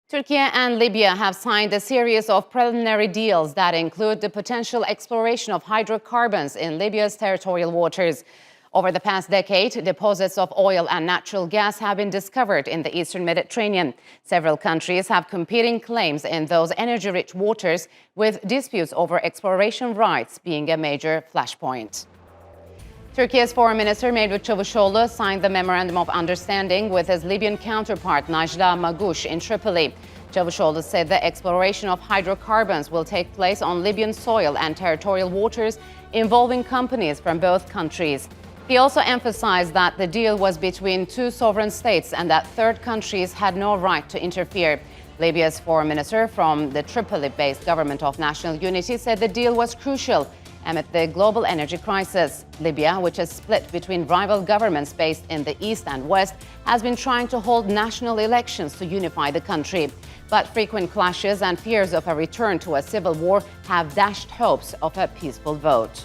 Türkiye and Libya have signed a series of preliminary deals that include the potential exploration of hydrocarbons in Libya's territorial waters. Over the past decade, deposits of oil and natural gas have been discovered in the eastern Mediterranean. Several countries have competing claims in those energy-rich waters, with disputes over exploration rights being a major flashpoint. Turkey's Foreign Minister Mevlut Cavusoglu signed the memorandum of understanding with his Libyan counterpart Najla Mangoush in Tripoli. Cavusoglu said the exploration of hydrocarbons will take place on Libyan soil and territorial waters involving companies from both countries. He also emphasized that the deal was between two sovereign states and that third countries had no right to interfere. Libya's foreign minister from the Tripoli-based Government of National Unity said the deal was crucial amid the global energy crisis. Libya, which is split between rival governments based in the east and west, has been trying to hold national elections to unify the country. But frequent clashes and fears of a return to a civil war have dashed hopes of a peaceful vote.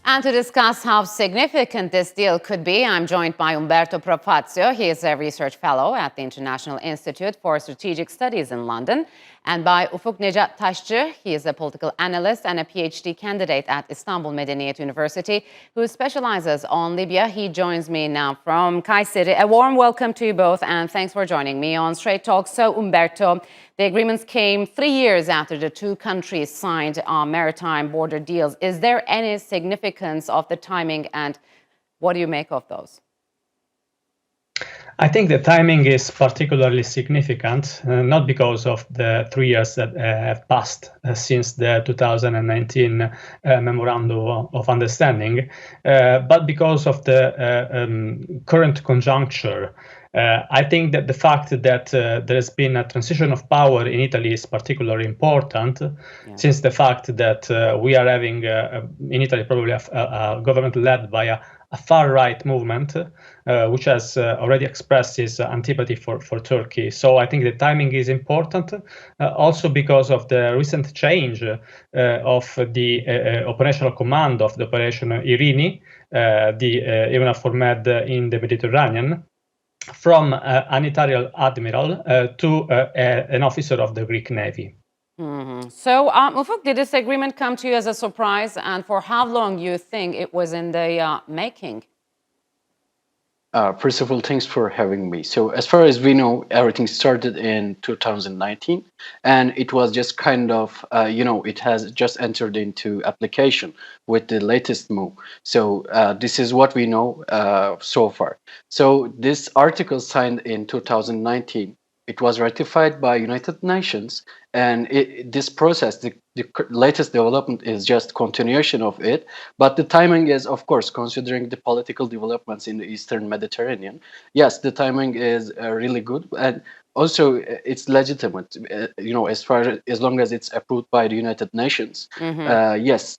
And to discuss how significant this deal could be, I'm joined by Umberto Profazio. He is a research fellow at the International Institute for Strategic Studies in London, and by Ufuk Necat Taşçı. He is a political analyst and a PhD candidate at Istanbul Medeniyet University who specializes on Libya. He joins me now from Kayseri. A warm welcome to you both, and thanks for joining me on Straight Talk. So, Umberto, the agreements came 3 years after the two countries signed maritime border deals. Is there any significance of the timing, and what do you make of those? I think the timing is particularly significant, not because of the 3 years that have passed since the 2019 Memorandum of Understanding, but because of the current conjuncture. I think that the fact that there has been a transition of power in Italy is particularly important, since the fact that we are having in Italy probably a government led by a far-right movement, which has already expressed its antipathy for Turkey. So I think the timing is important, also because of the recent change of the operational command of the Operation Irini, the EUNAVFOR Med in the Mediterranean, from an Italian admiral to an officer of the Greek Navy. Mm-hmm. So, Ufuk, did this agreement come to you as a surprise, and for how long you think it was in the making? First of all, thanks for having me. So as far as we know, everything started in 2019, and it was just kind of, it has just entered into application with the latest move. So this is what we know so far. So this article signed in 2019, it was ratified by United Nations, and this process, the latest development is just continuation of it. But the timing is, of course, considering the political developments in the Eastern Mediterranean. Yes, the timing is really good, and also it's legitimate. As long as it's approved by the United Nations. Mm-hmm. Yes,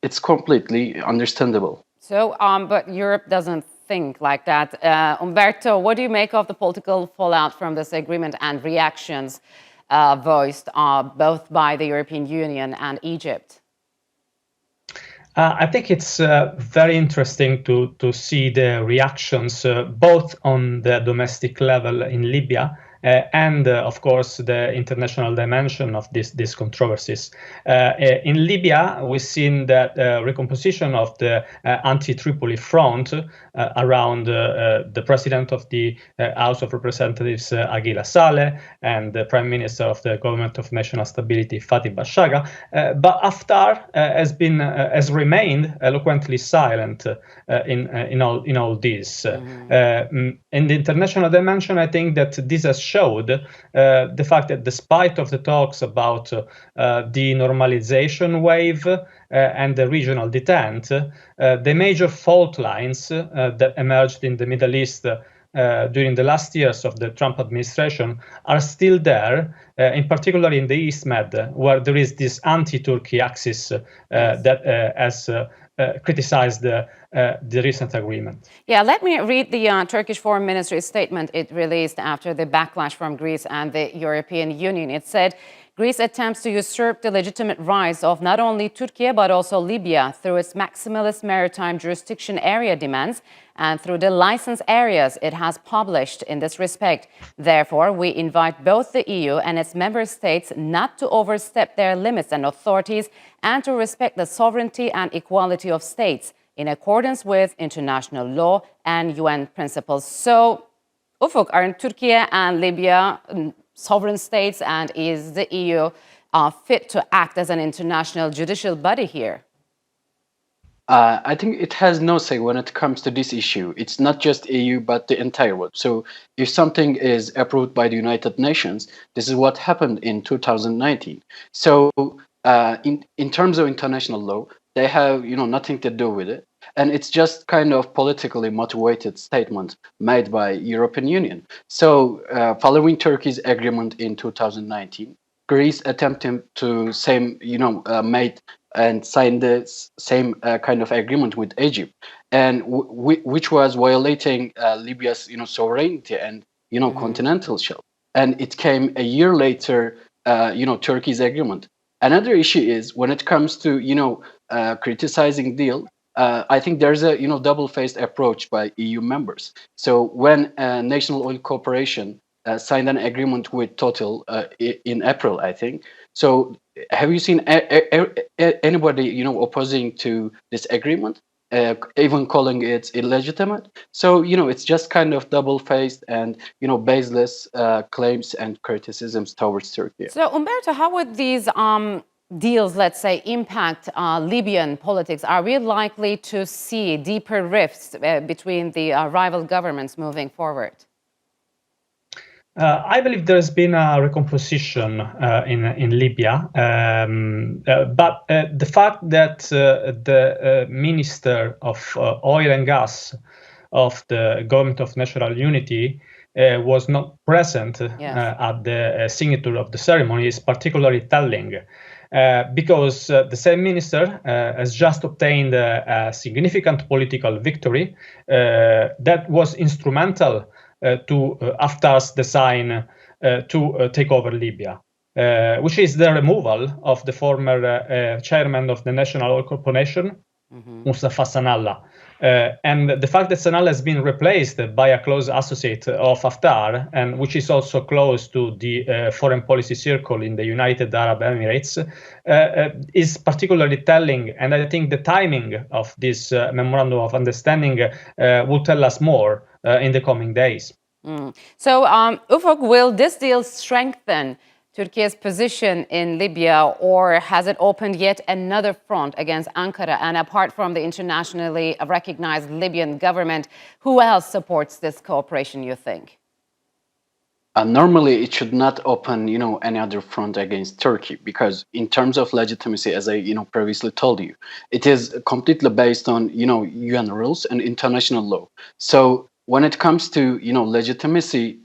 it's completely understandable. So, but Europe doesn't think like that. Umberto, what do you make of the political fallout from this agreement and reactions voiced both by the European Union and Egypt? I think it's very interesting to see the reactions both on the domestic level in Libya and, of course, the international dimension of these controversies. In Libya, we've seen that recomposition of the anti-Tripoli front around the president of the House of Representatives, Aguila Saleh, and the prime minister of the Government of National Stability, Fatih Bashaga. But Haftar has remained eloquently silent in all this. Mm-hmm. In the international dimension, I think that this has showed the fact that despite of the talks about the normalization wave and the regional detente, the major fault lines that emerged in the Middle East during the last years of the Trump administration are still there, in particular in the East Med, where there is this anti-Turkey axis that has criticized the recent agreement. Yeah, let me read the Turkish Foreign Ministry's statement it released after the backlash from Greece and the European Union. It said, Greece attempts to usurp the legitimate rights of not only Turkey but also Libya through its maximalist maritime jurisdiction area demands and through the license areas it has published in this respect. Therefore, we invite both the EU and its member states not to overstep their limits and authorities and to respect the sovereignty and equality of states in accordance with international law and UN principles. So, Ufuk, are Turkey and Libya sovereign states, and is the EU fit to act as an international judicial body here? I think it has no say when it comes to this issue. It's not just EU, but the entire world. So if something is approved by the United Nations, this is what happened in 2019. So in terms of international law, they have nothing to do with it. And it's just kind of politically motivated statement made by European Union. So following Turkey's agreement in 2019, Greece attempted to made and signed the same kind of agreement with Egypt, and which was violating Libya's sovereignty and continental shelf. And it came a year later, Turkey's agreement. Another issue is when it comes to criticizing deal. I think there's a double-faced approach by EU members. So when National Oil Corporation signed an agreement with Total in April, I think. So have you seen anybody opposing to this agreement, even calling it illegitimate? So it's just kind of double-faced and baseless claims and criticisms towards Turkey. So Umberto, how would these deals, let's say, impact Libyan politics? Are we likely to see deeper rifts between the rival governments moving forward? I believe there's been a recomposition in Libya, but the fact that the Minister of Oil and Gas of the Government of National Unity was not present at the signature of the ceremony is particularly telling. Because the same minister has just obtained a significant political victory that was instrumental to Haftar's design to take over Libya, which is the removal of the former chairman of the National Oil Corporation, Mustafa Sanalla. And the fact that Sanalla has been replaced by a close associate of Haftar, and which is also close to the foreign policy circle in the United Arab Emirates, is particularly telling. And I think the timing of this memorandum of understanding will tell us more in the coming days. So, Ufuk, will this deal strengthen Turkey's position in Libya, or has it opened yet another front against Ankara? And apart from the internationally recognized Libyan government, who else supports this cooperation, you think? Normally, it should not open, any other front against Turkey, because in terms of legitimacy, as I, previously told you, it is completely based on, UN rules and international law. So when it comes to, legitimacy,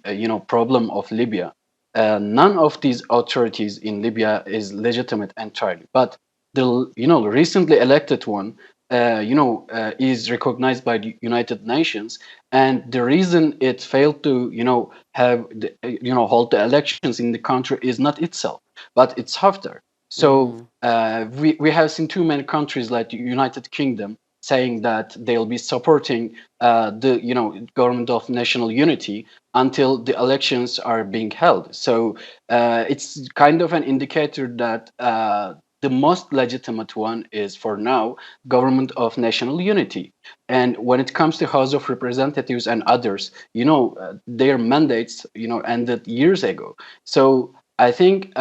problem of Libya, none of these authorities in Libya is legitimate entirely. But the, recently elected one, is recognized by the United Nations, and the reason it failed to, have, hold the elections in the country is not itself, but it's Haftar. So we have seen too many countries like the United Kingdom saying that they'll be supporting the, government of national unity until the elections are being held. So it's kind of an indicator that the most legitimate one is, for now, government of national unity. And when it comes to House of Representatives and others, their mandates, ended years ago. So I think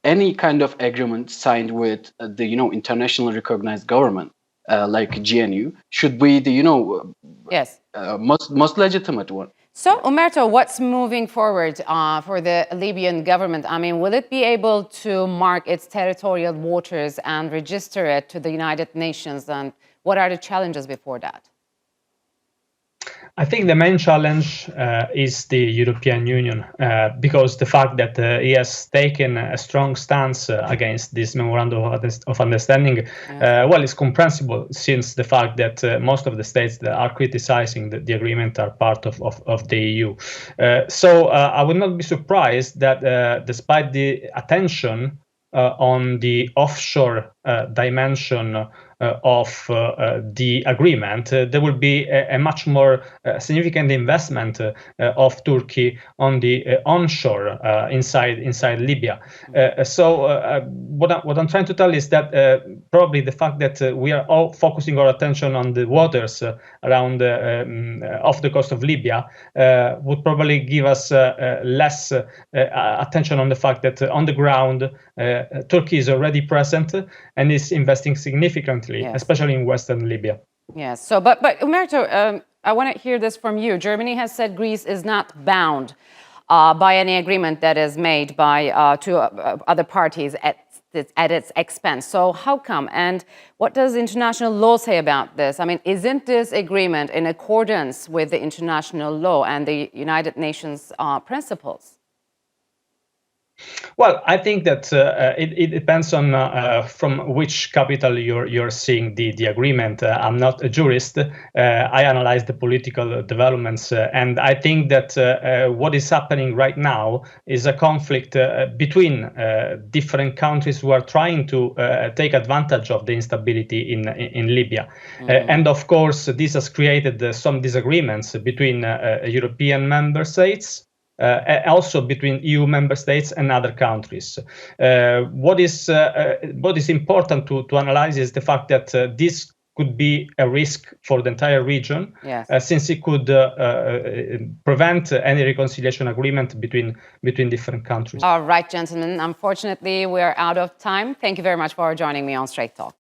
any kind of agreement signed with the, internationally recognized government, like GNU, should be the, most legitimate one. So, Umberto, what's moving forward for the Libyan government? I mean, will it be able to mark its territorial waters and register it to the United Nations? And what are the challenges before that? I think the main challenge is the European Union, because the fact that he has taken a strong stance against this memorandum of understanding, well, is comprehensible, since the fact that most of the states that are criticizing the agreement are part of the EU. So I would not be surprised that despite the attention on the offshore dimension of the agreement, there will be a much more significant investment of Turkey on the onshore inside Libya. So what I'm trying to tell is that probably the fact that we are all focusing our attention on the waters around off the coast of Libya would probably give us less attention on the fact that on the ground Turkey is already present and is investing significantly, especially in Western Libya. Yes. So, but Umberto, I want to hear this from you. Germany has said Greece is not bound by any agreement that is made by two other parties at its expense. So how come? And what does international law say about this? I mean, isn't this agreement in accordance with the international law and the United Nations principles? Well, I think that it depends on from which capital you're seeing the agreement. I'm not a jurist. I analyze the political developments, and I think that what is happening right now is a conflict between different countries who are trying to take advantage of the instability in Libya. And of course, this has created some disagreements between European member states, also between EU member states and other countries. What is important to analyze is the fact that this could be a risk for the entire region, since it could prevent any reconciliation agreement between different countries. All right, gentlemen. Unfortunately, we're out of time. Thank you very much for joining me on Straight Talk.